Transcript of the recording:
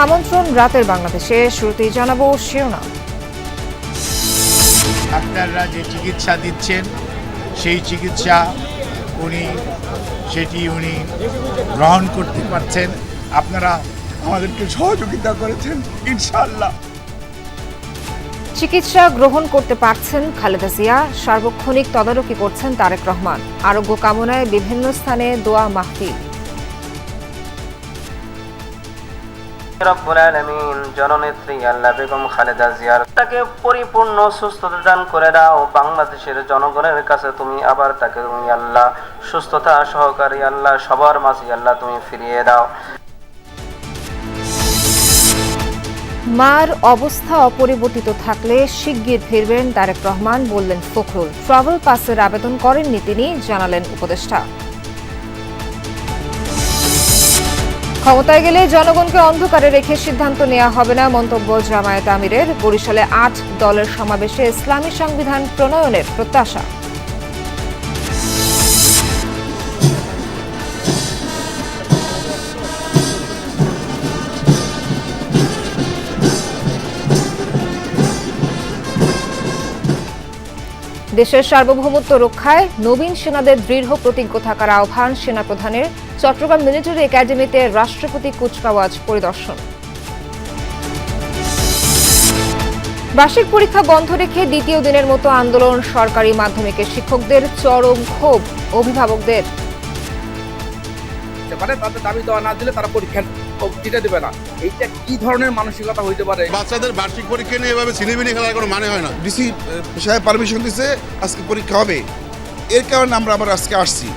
আমন্ত্রণ রাতের বাংলাদেশে, শুরুতেই জানাবো শিরোনাম। ডাক্তাররা যে চিকিৎসা দিচ্ছেন সেই চিকিৎসা সেটি উনি গ্রহণ করতে পারছেন। আপনারা আমাদেরকে সহযোগিতা করেছেন, ইনশাআল্লাহ। চিকিৎসা গ্রহণ করতে পারছেন খালেদা জিয়া, সার্বক্ষণিক তদারকি করছেন তারেক রহমান। আরোগ্য কামনায় বিভিন্ন স্থানে দোয়া মাহফিল। রব্বুল আলামিন জননেত্রী আল্লাহ বেগম খালেদা জিয়ার তাকে পরিপূর্ণ সুস্থতা দান করে দাও। বাংলাদেশের জনগণের কাছে তুমি আবার তাকে তুমি আল্লাহ সুস্থতা সহকারী আল্লাহ সবার মাঝে আল্লাহ তুমি ফিরিয়ে দাও। মার অবস্থা অপরিবর্তিত থাকলে শিগগির ফিরবেন তারেক রহমান, বললেন ফখরুল। ট্রাভেল পাসের আবেদন করেননি তিনি, জানালেন উপদেষ্টা। ক্ষমতায় গেলে জনগণকে অন্ধকারে রেখে সিদ্ধান্ত নেওয়া হবে না, মন্তব্য জামায়াত আমিরের। বরিশালে ৮ দলের সমাবেশে ইসলামী সংবিধান প্রণয়নের প্রত্যাশা। দেশের সার্বভৌমত্ব রক্ষায় নবীন সেনাদের দৃঢ় প্রতিজ্ঞ থাকার আহ্বান সেনাপ্রধানের। চট্টগ্রাম মিলিটারি একাডেমিতে রাষ্ট্রপতি কুচকাওয়াজ পরিদর্শন। বার্ষিক পরীক্ষা বন্ধ রেখে দ্বিতীয় দিনের মতো আন্দোলন সরকারি মাধ্যমিকের শিক্ষকদের, চরম ক্ষোভ অভিভাবকদের। তাদের দাবি দেওয়া না দিলে তারা পরীক্ষা দিতে দেবে না। এইটা কি ধরনের মানসিকতা হইতে পারে? বাচ্চাদের বার্ষিক পরীক্ষা নিয়ে এভাবে ছিনিমিনি খেলার কোনো মানে হয় না। ডিসি সাহেব পারমিশন দিছে, আজকে পরীক্ষা হবে, এর কারণে আমরা আবার আজকে আসছি।